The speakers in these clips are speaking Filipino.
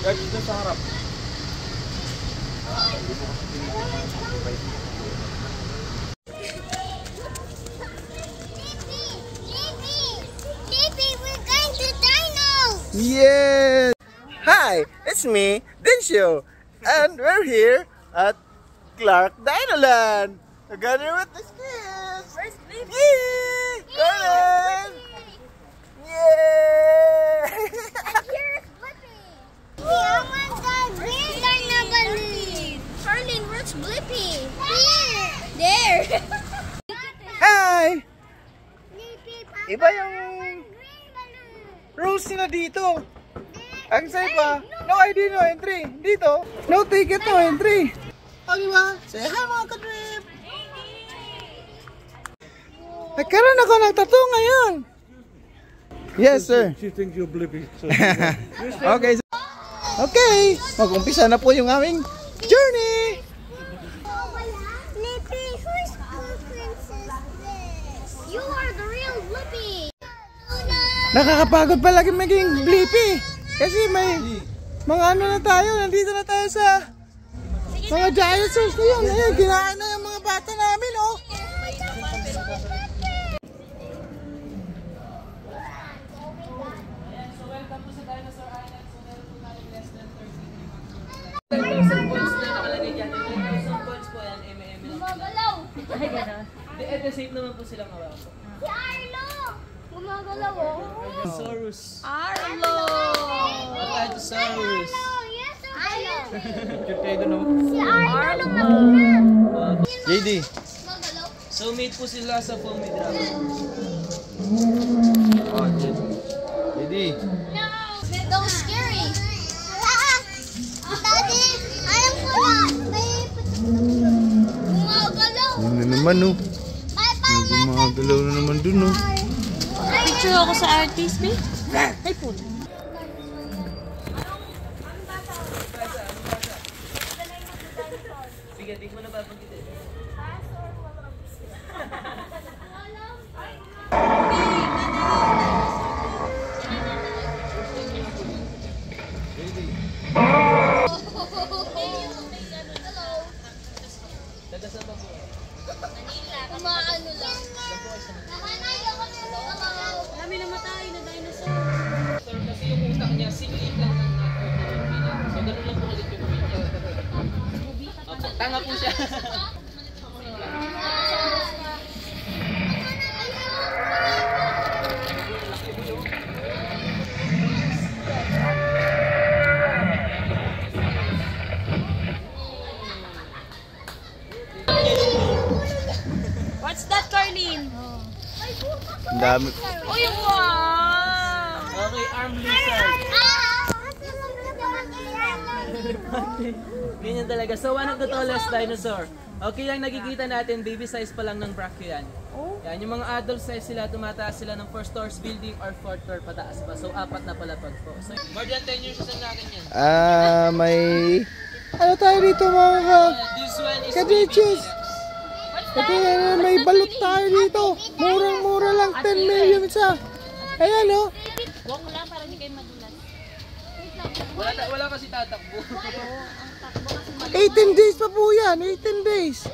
Kahit dito sa harap. Yes! Hi, it's me, Densho, and we're here at Clark Dinoland, together with the kids. Where's Blippi? Yay! Colin! Yay! And here's Blippi. Oh my God, where's Blippi? Charlene, where's Blippi? Here. There. Hi! Iba yung rules nila dito. Ang say pa, no ID, no entry. Dito, no ticket, no entry. Ang iba, say hi mga ka-drip. Nagkaroon ako ng tattoo ngayon. Yes, sir. She thinks you're Blippi. So Okay. Okay, mag-umpisa na po yung aming journey. Blippi, whose footprints is this? You are the real Blippi. Nakakapagod palagi maging Blippi. Kasi may mga ano na tayo, nandito na tayo sa mga dinosaurs na yun. Ayun, kinain na yung mga bata namin, oh. Ito safe naman po silang awak. Si Arlo! Gumagalaw oh. Saurus. Arlo! Saurus. Yes, Arlo! Cute kayo dun, oh. Si Arlo mag-na! JD. Gumagalaw? So made po sila sa foamy drama. Oh, JD. No! That was scary! Daddy! Ayaw ko na! Gumagalaw! Ano naman, oh. Gumagalaw na naman dun, oh. Picture ako sa artist, babe. Ay po. Sige, di mo na babanggitin. Dagasan pa po. Umaano lang. Kami namatay na dinosaur. Sir, kasi yung utak niya, singlit lang ng natin. So, ganun lang po ulit yung point niya. Opo, tanga po siya. What's that, Carlene? Ang dami. Uy, wow! Okay, arm lizard. Ganyan talaga. So, one of the tallest dinosaur. Okay lang nakikita natin, baby size pa lang ng brachio yan. Yan, yung mga adult size sila, tumataas sila ng first floor building or fourth floor pataas pa. So, 4 na palapag po. So, more than 10 years na natin yan. May... Ano tayo dito, mga This one is ka-ditches? Ito yan, may balot tayo dito. Murang-mura lang, 10 million isa. Ayan, oh. Huwag mo lang para hindi kayo madulas. Wala kasi tatakbo. 18 days pa po yan, 18 days.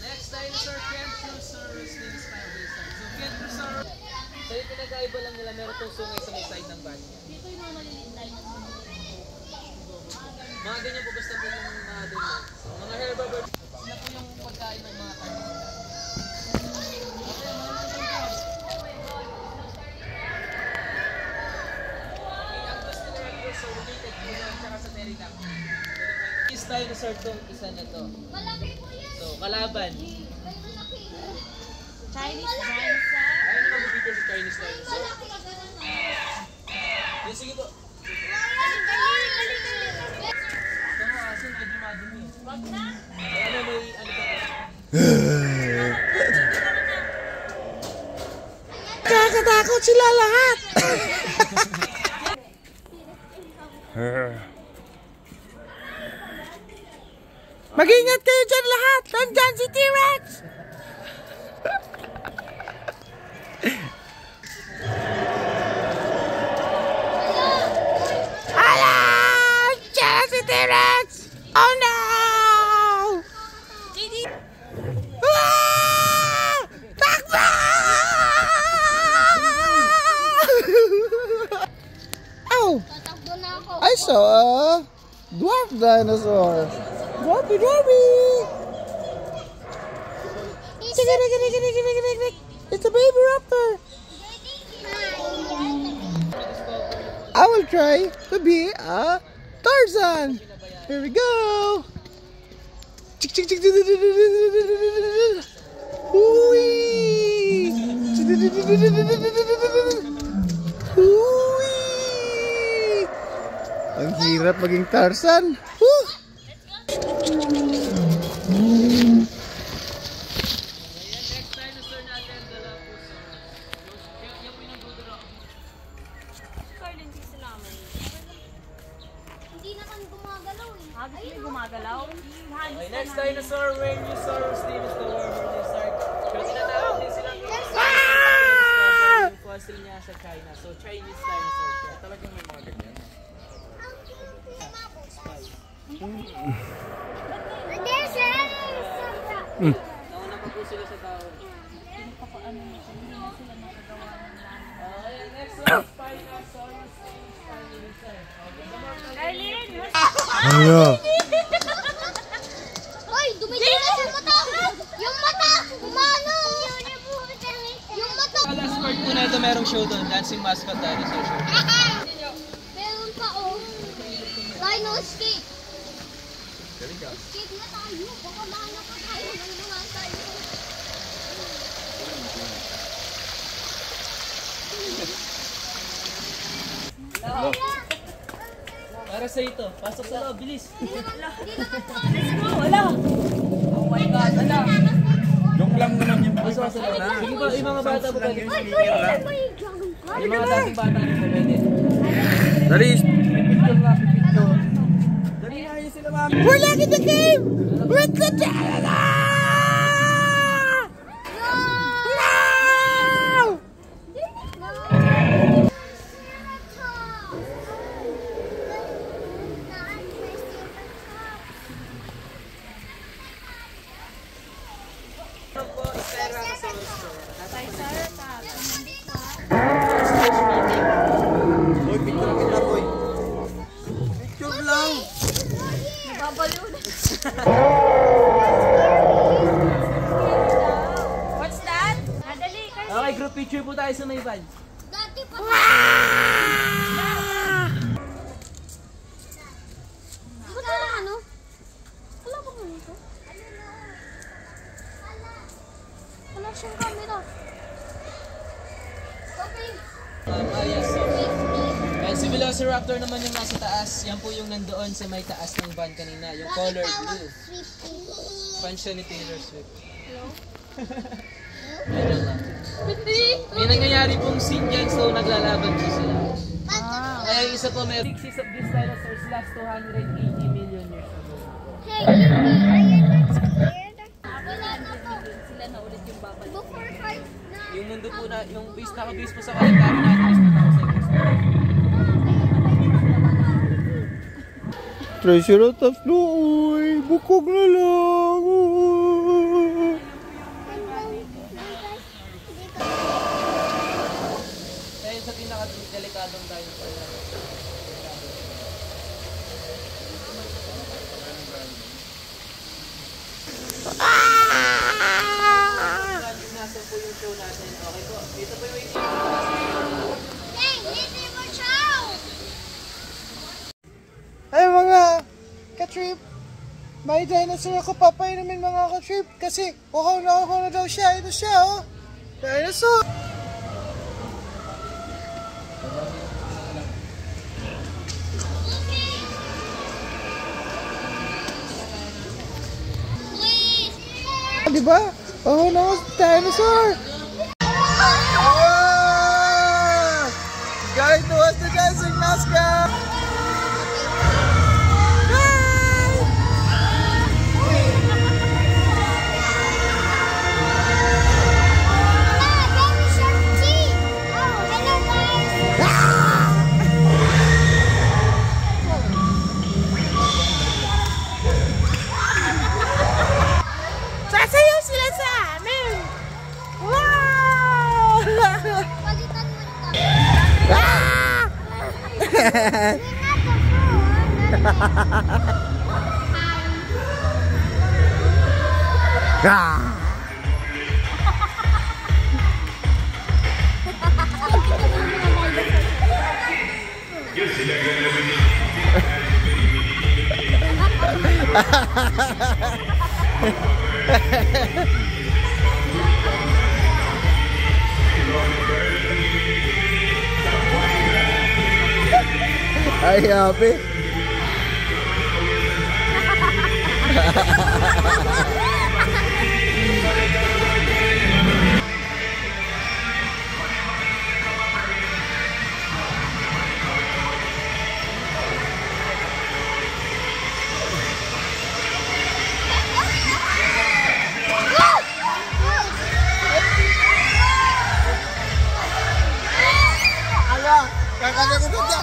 Next dinosaur, Kentrosaurus lynxpyrosaurus. So, Kentrosaurus, so yung pinagkaiba lang nila, meron itong sungay sa may side ng body. Dito yung mga maliliit dinosaur. Mga ganyan po basta po yung mga ganyan. Mga herbivores, sila po yung pagkain ng mga carnivores. This dinosaur tong isa na to. Malaki po yan. So, kalaban. Malaki. Chinese dinosaur. Ayaw na mag-picture sa Chinese dinosaur. Malaki ka ganun. Yes, sige po. Tama, asin, medyo madumi. Wag na. Kaya na may ano ba? Kakatakot sila lahat. Mag-ingat kayo dyan lahat. Nandyan si T-Rex. ito, dwarf dinosaur. Dwarfy, dwarfy! It's a baby raptor. I will try to be a Tarzan. Here we go. Ang hirap maging Tarzan. Hindi na kami gumagalaw eh. Hindi gumagalaw. Okay, next dinosaur, Rhinoceros Steelus, the warmer lizard. So, tinatawag din silang yung fossil niya sa China. So, Chinese dinosaur siya. Talagang may mga ganyan. There's a Nauna pa po sila sa tao. Okay, next one, Spinosaurus. Ano? Hoy, dumidila sa mata! Yung mata! Umano! Yung mata! Sa last part po na ito, merong show doon. Dancing Mascot Dinosaur Show. Meron pa oh. Rhino escape. Escape na tayo. Baka mahanap pa tayo. Nangyaman tayo. Para sa ito, pasok sa loob, bilis. Wala. Oh my God, wala. Joke lang naman yung Pasok sa loob. Sige po, yung mga bata po pwede. Ay, kuya, saan mo yung dragonfly? Yung mga dating bata po pwede. Dali! We're like in the game with the dinosaur! Boy, picture kita, boy. Picture lang! What's that? Madali kayo. Okay, group picture po tayo sa may van. Dati pa. Ba't wala ano? Wala bang ano ito? Wala siyang camera. Okay. Yes, sir. And si Velociraptor naman yung nasa taas. Yan po yung nandoon sa may taas ng van kanina. Yung color blue. Fan siya ni Taylor Swift. Medyo lang. May nangyayari pong scene dyan, so naglalaban po sila. Kaya yung isa po, may six of these dinosaurs last 280 million years ago. Hey, are you not scared? Wala na to. Sila na ulit yung babalik. Before fight na. Yung mundo po na, yung naka-base po sa kalendary natin is 2000 years ago. Triceratops Uy, bukog na lang. Kaya sa pinaka-delikadong dinosaur natin. Nasa po yung show natin. Okay po. Dito po yung Hey, hindi mo chow! Ay mga ka-trip, may dinosaur ako papainumin mga ka-trip kasi uhaw na daw siya. Ito siya oh. Dinosaur. Diba? Oh no, dinosaur! Oh! Going towards the dancing mascot! Very sharp teeth! Oh, hello guys! Sasayaw sila sa amin! Wow! Palitan mo yung camera. Ah! We have the food. Ay, happy. Ala, kakanagunan niya.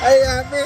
Ay, happy.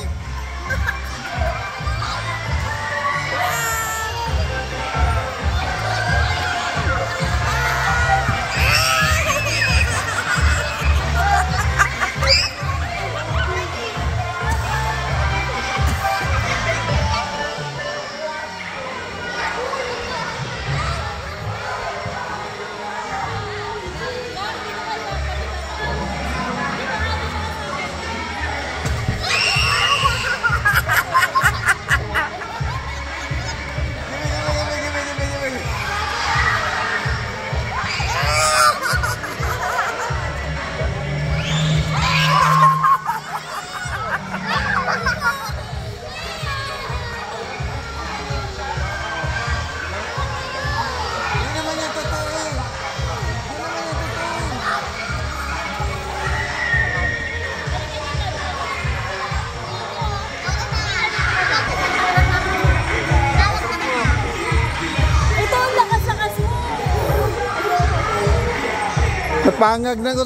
Napangag na ko.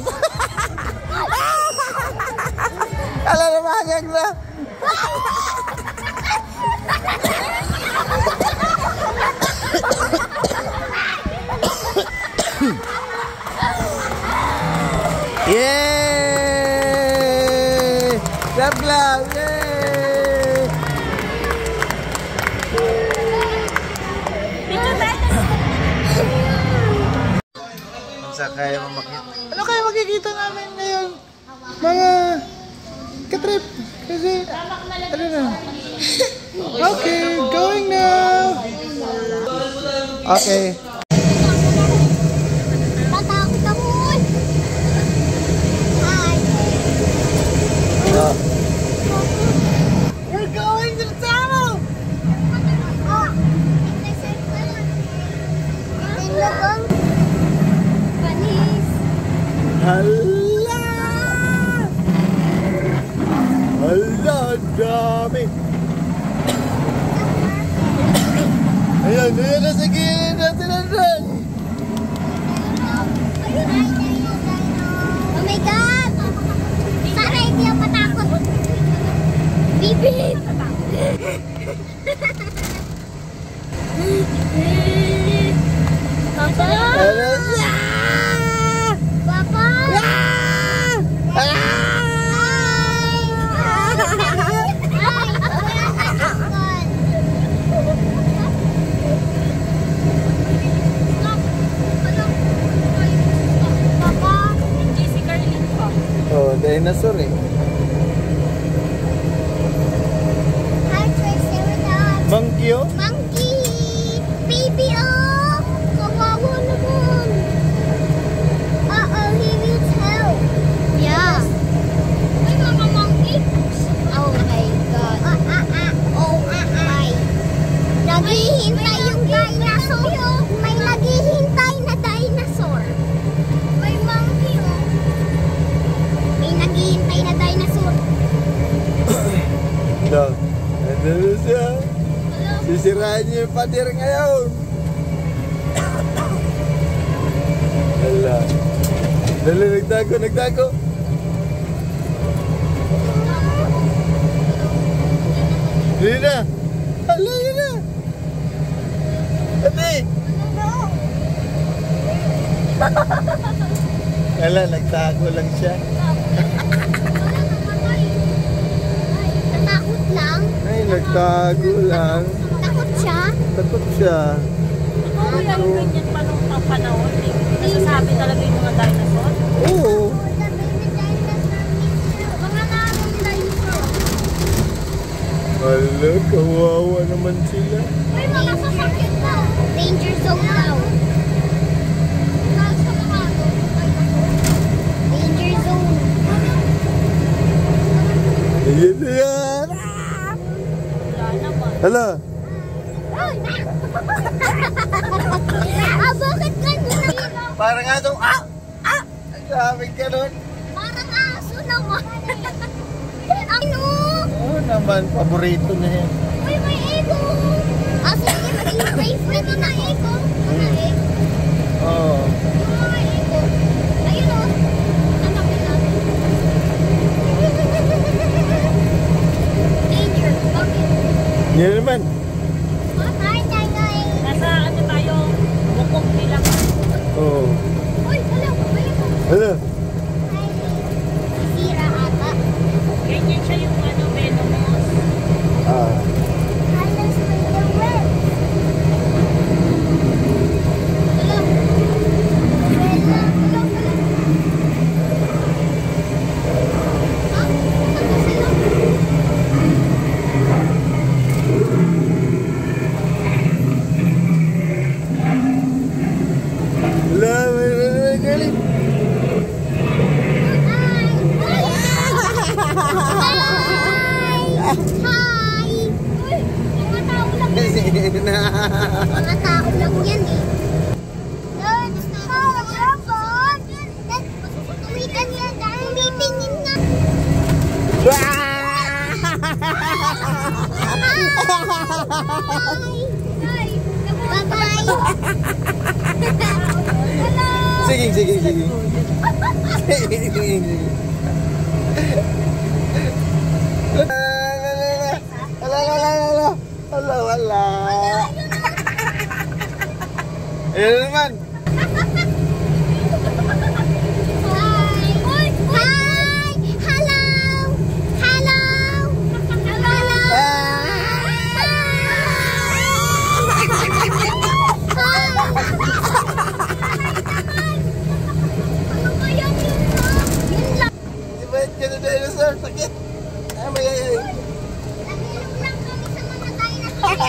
Alam na, mangag na. Yay! Love, love! Yay! Sa kaya mo makita. Ano kaya makikita namin ngayon? Mga katrip. Kasi, ano na. Okay, going now. Okay. Tatakot ako. Hi. We're going to the tunnel. Oh. Panis. Hala! Hala, dami! Ayan, ayan na sa gilid natin natin! Oh my God! Sana hindi ako patakot. Bibip! Papa! Hala! Papa! Dinosaur eh. Hi, Triceratops. Monkey oh. Monkey! Baby, oh! Kawawa naman. Uh-oh, he needs help. Yeah. Ay, mga monkey. Oh my God. Oh my. Naghihintay yung dinosaur. May naghihintay na dinosaur. May monkey, oh. May naghihintay na dinosaur. Dog. Ano siya? Sisirahan niyo yung pader ngayon. Hala. Dali, nagtago. Dali na. Hala, yun na. Ate. Hala, nagtago lang siya. Natakot lang. Ay, nagtago lang. Takot siya. Takot siya. Oo, yung ganyan pa nung panahon. Nasasabi talaga yung mga dinosaur. Oo. Mga namong dinosaur. Hala, kawawa naman sila. May mga sasakyan daw. Danger zone daw. Danger zone. Ayan na yan. Wala naman. Hala. Bakit ganyan? Parang atong Sabi ka nun. Parang aso naman. Ano? Oo naman, paborito na yan. Uy, may ego. Sige, maging favorite na ego. Mga ego. Oo. Yung mga ego. Ayun o. Hanapin natin. Danger. Bakit? Yan naman. Nasa ano tayo, bukong nila. Oo. Uy, alam ko ba yun? Hala. Sira ata. Ganyan siya yung ano, venomous. Halos may lawet. Alam. Alam. Ha? Ano sila? Hala, may galing. Hi! Uy, mga tao lang yan. Mga tao lang yan eh. Let's go, Robot! Tumitan yan, tumitingin na. Hi! Bye-bye! Hello! Sige. Hala. Ayan naman. Hi! Hi! Hello! Hello! Ano ba yan yun lang? Di ba yan na dinosaur? Sakit. Ay, may. Nag-ilog lang kami sa mga dinosaur.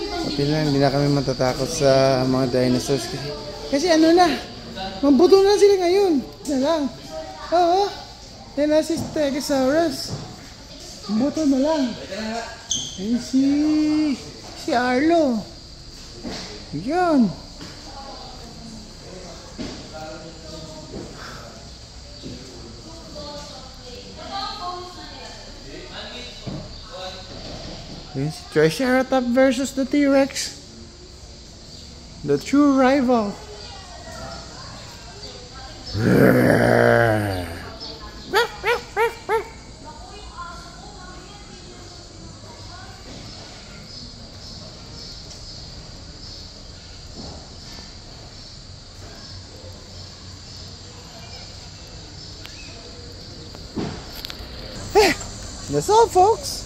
Buti lang, hindi na kami matatakot sa mga dinosaurs. Kasi ano na, mabuto na sila ngayon. Na lang. Oo. Yan na si Stegosaurus. Mabuto na lang. Ayun si Arlo. Yan. Ayun si Triceratops versus the T-Rex. The true rival. That's all, folks.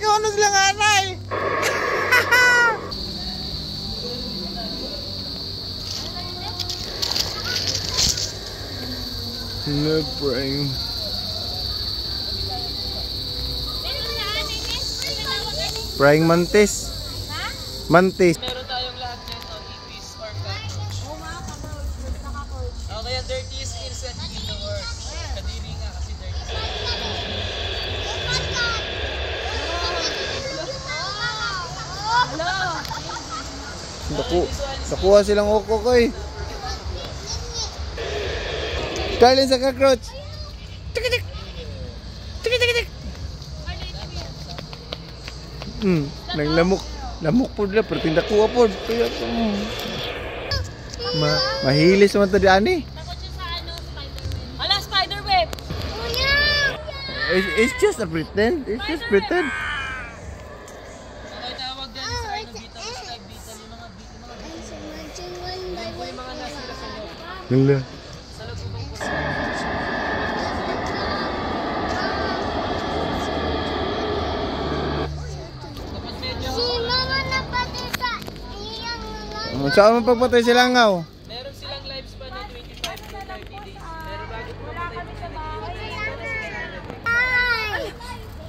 kung ano silang anay. Love Prime. Prime Mantis. Mantis. Meron tayong lahat nito, ipis or cockroach. Okay, ang dirtiest insect in the world. Kadiri nga kasi dirty. Nakuha silang ukokoy. Darling sa cockroach. Tik-tik. Tik-tik. Nang lamok po nila, pero tindakuha po. Kaya, mahilis naman ito di ani. Ala, spiderweb! It's just a pretend. It's just pretend. Okay, tawag dyan sa Arnobita, Stagvita, yung mga nasira sa loob. Hala. Sa loob ng puso. Kapag medyo Saan mo pagpatay sila ngaw? meron silang lifespan na 25 to 30 days. Pero bago pumatay mo sila,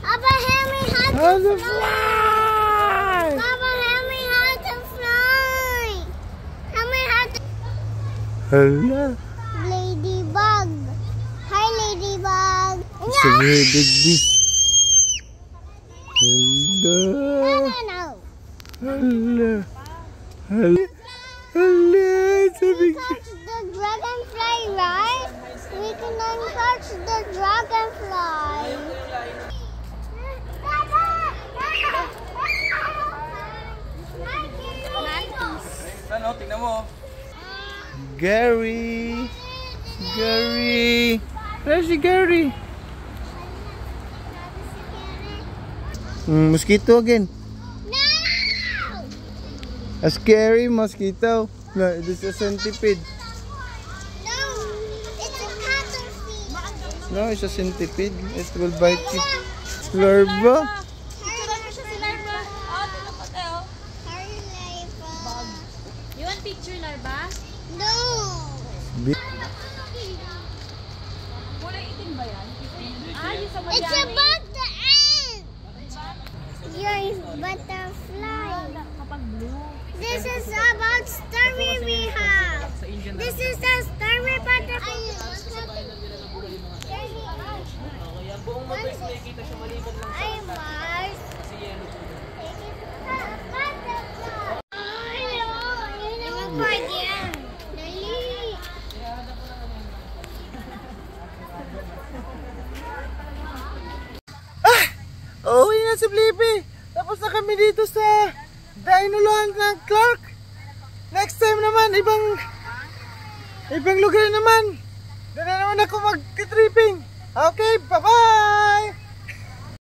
Papa, Henry had to How to fly. fly! Papa, Henry had to fly. Henry had to... Hala. Ladybug. Hi, Ladybug. It's a very big beast. Hala. No. Hala. Hala. Hala. It's a big Catch the dragonfly, right? We can then catch the dragonfly. Ano, tingnan mo. Gary. Gary. Where's si Gary? Mosquito again. No! A scary mosquito. No, this is a centipede. No! It's a caterpillar. No, it's a centipede. It will bite you. Larva. Picturean mo siya si Larva. Oh, tinapatay oh. Sorry, Ladybug. You want picture, Larva? No! Kulay itim ba yan? Ah, yung sa It's Miami. about the end. Yours butterfly. Kapag blue. This is about story we have. This is the story butterfly. kaya buong mabers may kita siya maliban lang I was. kasi yellow po. Uwi na si Blippi. Tapos na kami dito sa Dinoland ng Clark. Next time naman, ibang lugar naman. Doon na naman ako mag-tripping. Okay, bye-bye!